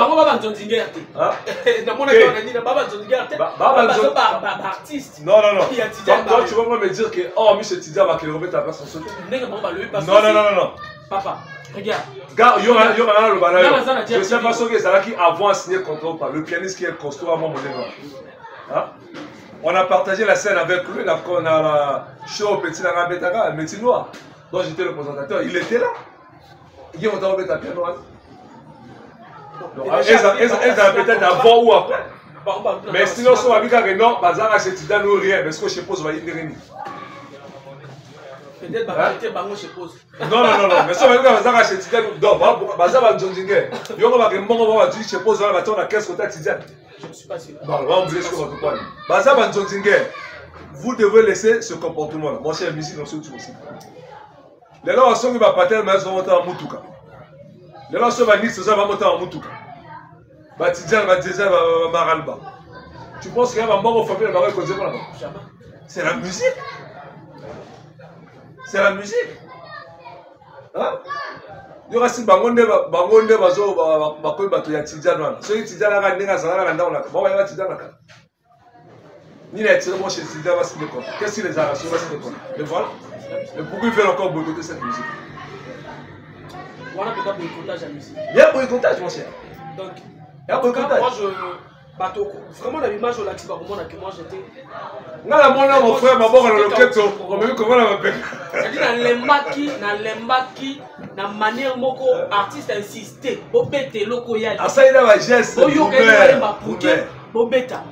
artiste. Non. Toi, tu vas me dire que, oh, monsieur Tidia va qu'il remette ta place en sauté. Non. Papa, regarde. Je sais pas ce que c'est là qui avant signé contrat ou pas. Le pianiste qui est costaud à mon modèle. On a partagé la scène avec lui, on a la show Petit Nanga Betaga, Métis Noir. Donc j'étais le présentateur, il était là. Il m'a envoyé ta piano. Est-ce peut-être avant ou après? Mais sinon, si on a dit que non, Bazar a cette idée, nous rien. Mais ce que je pose, on va y aller. Peut-être que Bango je pose. Non, mais ça va être un chez Tidiane. Non, Baza va Johnsingé. Yongo va Mongo va dire je pose dans la bâton à 15 côtés Tidiane. Je ne suis pas sûr. Non, on va oublier ce qu'on va parler. Baza va Johnsingé. Vous devez laisser ce comportement-là. Mon cher musique, dans ce que aussi. Les gens qui vont partir, mais ils vont monter en Moutouka. Les gens qui vont dire que ça va monter en Moutouka. Tidiane va dire ça va Maralba. Tu penses qu'il y a un mort au famille là-bas qui là-bas? Jamais. C'est la musique. C'est la musique. Hein? Il y aura si Bangonde bazo bakoy bato ya Tidiane wana. Ceux qui Tidiane la ndenga zala la ndao la. Bon va Tidiane la. Ni la tiré moi chez Tidiane va se décoller. Qu'est-ce que les arraches va se décoller? Mais voilà. Mais pourquoi ils veulent encore boycotter cette musique? On a peut-être boycottage à la musique. Il y a boycottage mon cher. Donc, il y a boycottage. Moi je vraiment la image au lac que moi j'étais. Nga mon frère m'a bon le keto. On m'a vu comment la m'appelle. C'est-à-dire dans l'embaki na manière moko artiste insisté bobete loko ya. Asa ina ba geste. Oyo kende ba pouke bobeta.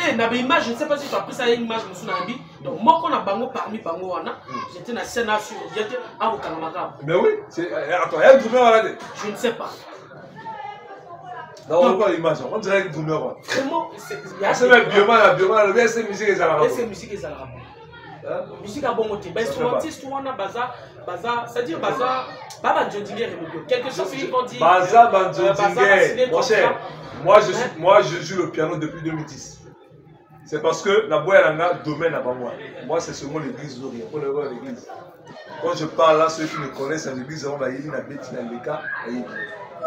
Et na image je ne sais pas si tu as pris ça une image musu na bi. Donc moko na bango parmi bango wana, j'étais na scène sur j'étais à Okanamaka. Mais oui, c'est attends, il y a un doumeur là. Je ne sais pas. On voit l'image, on dirait une douleur. Vraiment, c'est même bioman, le c'est musique et ça. C'est musique et ça. Musique à bon côté. Instrumentiste, on a baza, c'est-à-dire baza, Baba Johnsingé quelque chose qui vont dire. Baza Johnsingé, mon cher. Moi, je joue le piano depuis 2010. C'est parce que la boyalanga domaine à moi. Moi, c'est seulement l'église d'Orient. Pour le voir l'église. Quand je parle là, ceux qui me connaissent à l'église, on va y aller, mais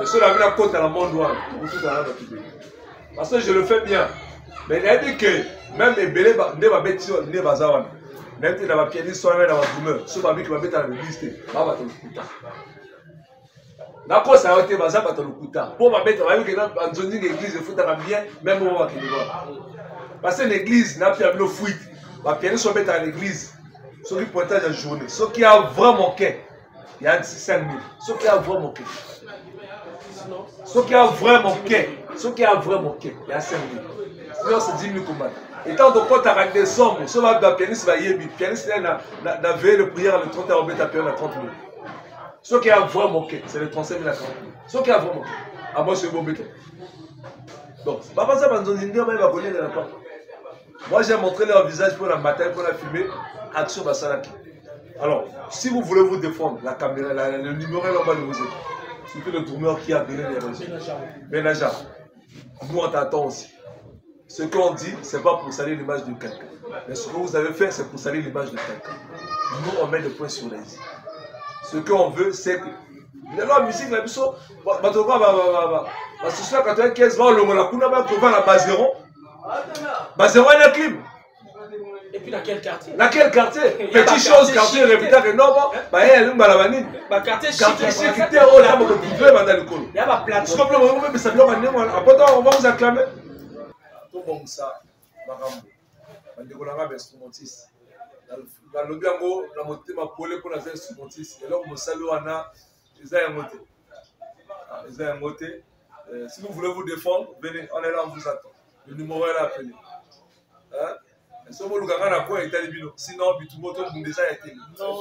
ceux qui ont côte à la monde noire, parce que je le fais bien. Mais il a dit que même les bébés ne va pas être né bazawan. Même si la pianiste soit même dans la douleur, ceux qui va mettre dans l'église, va battre le couteau. La cause ça a été bazar battre le couteau. Pour ma mettre dans une église, il faut bien, même on va qu'il voit. Parce que l'église n'a plus de fuite. La pianiste soit mettre dans l'église. Ceux qui pointent la journée, ceux qui ont vraiment quai, il y a 5 000. Ceux qui ont vraiment quai. Ceux qui ont vraiment quai, il y a 5 000. Sinon, c'est 10 000 combats. Et tant que tu as des sommes, ceux qui ont le pianiste va y aller. Le pianiste a veillé le prière le 30 euros, à 30 000. Ceux qui ont vraiment quai, c'est les 35 000 à 40 000. Ceux qui ont vraiment quai, à moi, c'est bon béton. Donc, pas ça, moi, j'ai montré leur visage pour la matin, pour la filmer. Action Basalaki. Alors, si vous voulez vous défendre, la caméra, le numéro est là-bas de vous aider. Surtout le tourneur qui a donné les réseaux. Benaja. Nous, on t'attend aussi. Ce qu'on dit, ce n'est pas pour salir l'image de quelqu'un. Mais ce que vous avez fait, c'est pour salir l'image de quelqu'un. Nous, on met le point sur les i. Ce qu'on veut, c'est que. La musique, la musique, quand tu as 15 ans, le Molakuna va trouver la Bazeron. Bazeron est un crime. Et puis dans quel quartier? Dans quel quartier? Petite chose, quartier réputé énorme. Bah, il y a une balabanine. Bah, quartier chic. Quartier chic, il y a un peu de problème dans le col. Il y a ma plateau. Est-ce que ça doit aller? Après, on va vous acclamer. Tout bon, ça, Marambo. On dit qu'on a un instrumentiste. Dans le biango, on a monté ma pole pour les instrumentistes. Et là, on me salue, on a. Ils ont monté. Ils ont monté. Si vous voulez vous défendre, venez, on est là, on vous attend. Le numéro est là, appelé. Hein? Sinon, Bitumoto déjà été. Non,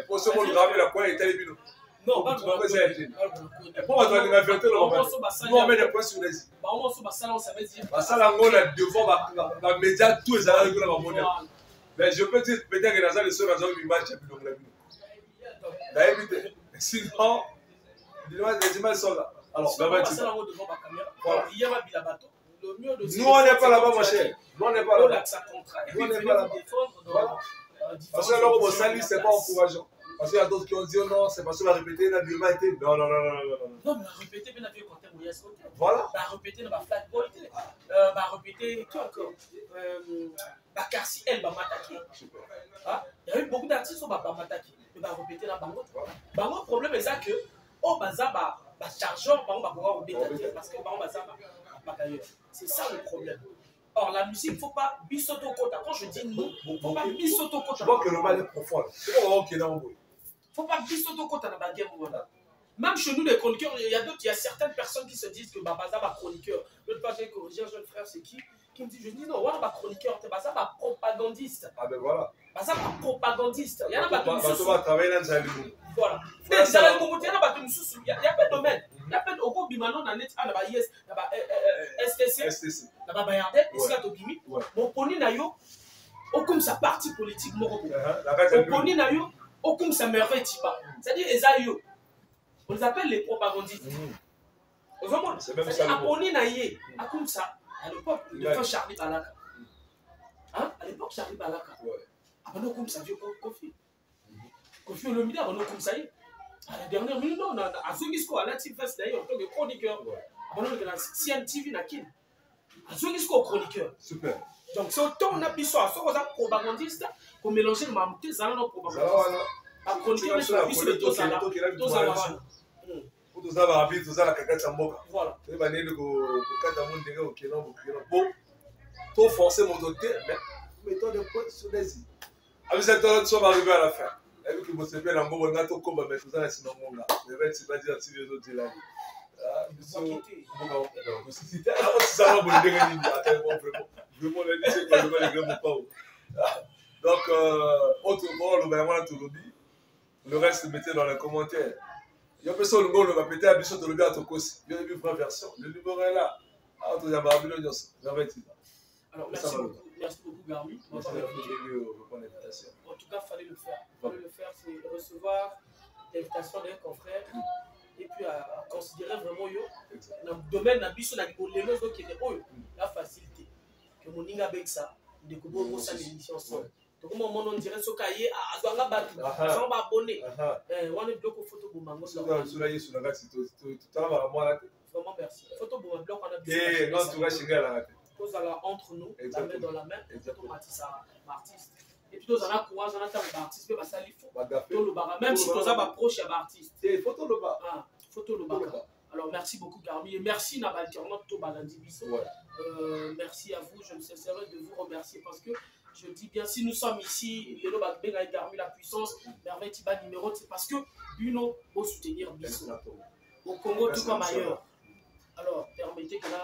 pour ce monde, la quoi est éliminé. Non, pas pour la vérité, nous on met des points sur les îles. Ça, là, on a devant la média, tous les années de la monnaie. Mais je peux dire, peut-être que dans le seul raison du match, sinon, les images sont là. Alors, nous, on n'est pas là-bas, mon cher. Nous, on n'est pas là-bas. Nous, on n'est pas là-bas. Parce que alors, au salut, ce n'est pas encourageant. Parce qu'il y a d'autres qui ont dit, oh non, c'est parce qu'on va répéter, la durée été. Non. Non, mais répéter, bien vu, quand on est voilà. Répéter, on va flat ball. Répéter, tout encore. Karsi, elle va m'attaquer. Il y a eu beaucoup d'artistes qui vont m'attaquer. Mais va répéter la bango. Le problème est ça que, oh, baza, chargeur, va pouvoir obéter. Parce que, baza, c'est ça le problème. Or, la musique, il ne faut pas bisoto kota. Quand je dis non, il ne faut pas bisoto kota. Je vois que le mal est profond. C'est pas vraiment qu'il est en haut. Il ne faut pas bisoto kota dans la game. Même chez nous, les chroniqueurs, il y a certaines personnes qui se disent que Baza va chroniqueur. L'autre fois, j'ai corrigé un jeune frère, c'est qui me dit, je dis non, ouais, va chroniqueur, Baza va propagandiste. Ah ben voilà. ça pas propagandiste. Il y en a pas qui travailler dans Zalimo. Voilà. Il y a pas de il y a pas de domaine. Il y a pas de au Bimano dans net à la yes, là-bas STC, là-bas Bayardé, ici à Tokimi. Mon poni na yo aucun sa parti politique moko. Mon poni na yo aucun sa merveille tiba. C'est-à-dire Ezayo. On les appelle les propagandistes. C'est même ça. À poni na yé, à comme ça à l'époque de Charlie Balaka. Hein? À l'époque Charlie Balaka. Avant comme ça vieux Kofi. Kofi Olomide avant comme ça y. À la dernière minute, on a Azongisco à l'Antifest d'ailleurs, en tant que chroniqueur. On a la CNTV Nakin. Azongisco chroniqueur. Super. Donc, c'est autant on a pu soit propagandiste pour mélanger le mamouté, ça n'a propagandiste. La chroniqueur, c'est la vie, c'est tous à la. Tous à la. Pour tous à la vie, tous à la caca chamboka. Voilà. C'est pas né de caca monde de au Kénon, au Kénon. Bon, trop forcé mon doté, mais mettons des points sur les îles. Avec cette heure, nous sommes arrivés à la fin. Et puis, vous savez, la mot, on a tout comme mais tout ça, c'est normal là. Je vais te dire si les autres là. Ah, ils sont. Si ça va, vous dire vraiment, les lycées, quand les grands pas. Donc, autrement, le reste, mettez dans les commentaires. Il y a personne qui va péter à Bichot de le à Tokos. Il y a une vraie version. Le numéro est là. Ah, tu as marre, alors, merci beaucoup, Garmi. En tout cas, il fallait le faire. Il fallait le faire, c'est recevoir l'invitation d'un confrère et puis à considérer vraiment dans le domaine de la facilité. Que mon inga avec ça, de couper ça l'émission seule. Donc, on dirait ce cahier à Douanga Batu, sans abonner. On est bloqué au photo Boumango. Vraiment merci. Photo Boumango, on a bien. Non, tu vas chez là. Entre nous, la main dans la main, automatise l'artiste. Et puis, nous avons courage, on a un artiste, mais ça, il faut. Même si nous avons approché à l'artiste. Photo le bas. Photo le bas. Alors, merci beaucoup, Garmi. Et merci, Nabalterno, Tobalandi Bisso. Merci à vous. Je me cesserai de vous remercier parce que je dis bien, si nous sommes ici, les Lobak Ben a Garmi la puissance, Merveille Tiba numéro, c'est parce que Buno va soutenir Bisso. Au Congo, tout comme ailleurs. Alors, permettez que là,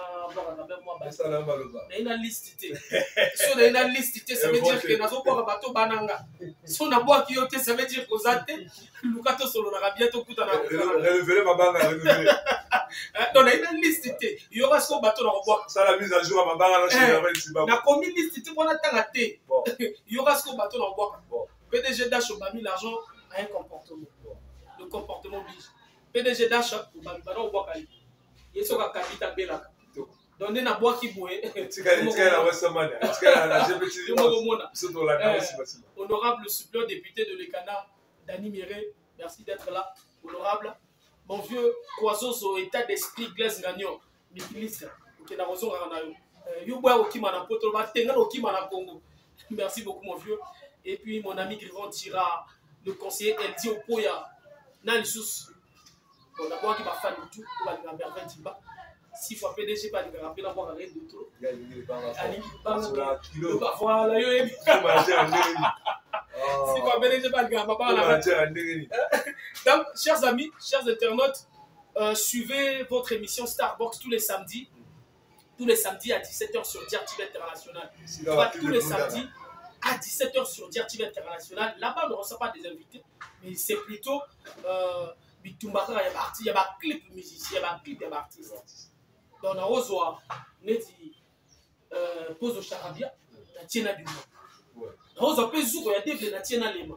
moi, mais il y a une liste. Si on a une liste, ça veut dire que nous avons un bateau bananga. Si on a bois qui ont ça veut dire qu'on a été, nous avons solo la bientôt tout à l'heure. Révéler ma banque, révéler. Donc, il y a une liste. Il y aura son bateau dans le bois. Ça, la mise à jour à ma banque, on a combien de listes pour attendre la thé. Il y aura son bateau dans le bois. PDG Dash, on a mis l'argent à un comportement. Le comportement oblige. PDG Dash, on a mis l'argent au bois. Il y a un capital Belaka. Donc, il y a un bois qui bouille. Honorable suppléant député de l'Ekana, Dani Méré, merci d'être là. Honorable, mon vieux Koazozo au état d'esprit Glaise Gagnon, ministre, qui n'a raison merci beaucoup, mon vieux. Et puis, mon ami Grivan Tira, le conseiller Eldi Opoya, Nalisous. Bon, d'abord, il va faire le tout pour la merveille du bas. 6 fois PDG, pas de rappeler d'avoir arrêté de trop. Voilà, il y a donc, chers amis, chers internautes, suivez votre émission Starbox tous les samedis. Tous les samedis à 17h sur DIR-TV International. Tous les samedis à 17h sur DIR-TV International. Là-bas, on ne reçoit pas des invités, mais c'est plutôt. Il y a un clip musicien, il y a un clip d'artiste. Donc, on a reçoit, pose au charabia, la tienne à du monde. On a reçoit Pézouk, il y a des la tienne à l'éma.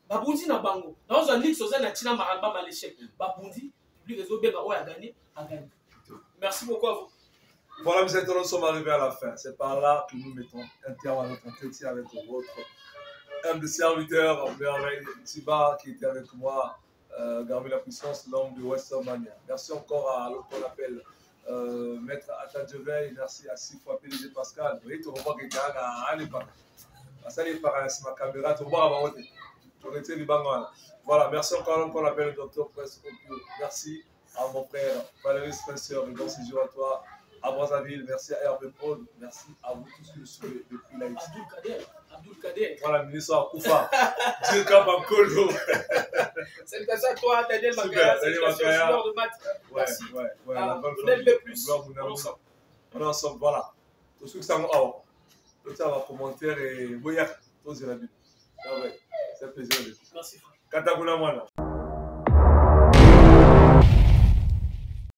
Babundi na bango. On a reçoit Nix, on a tienne à Maralba Maléchek. Babundi, public réseau, a gagné, a gagné. Merci beaucoup à vous. Voilà, mes internautes, nous sommes arrivés à la fin. C'est par là que nous mettons un terme à notre entretien avec votre humble serviteur, Merveille Tiba, qui était avec moi. Garmi la puissance, l'homme de Westermania. Merci encore à l'autre qu'on appelle Maître Atadjeveil. Merci à 6 fois PDG Pascal. Oui, tu revois que tu as un épargne. Ça, les parents, c'est ma caméra. Tu vois, avant, tu les bangs. Voilà, merci encore à l'homme qu'on appelle le docteur Prescopio. Merci à mon frère Valérie Spencer. Et bon séjour à toi, à Brazzaville. Merci à Hervé Paul. Merci à vous tous qui le suivez depuis la Abdul Kader. Voilà, ministre à Koufa. Dieu cap en colo. Salutations à toi, Daniel Makaya. Salutations au joueur de maths. Merci. On aime le plus. On est ensemble, voilà. Tout ce que ça m'a le temps à commentaire et voyez, C'est un plaisir de Merci, frère. Katakuna Mwana.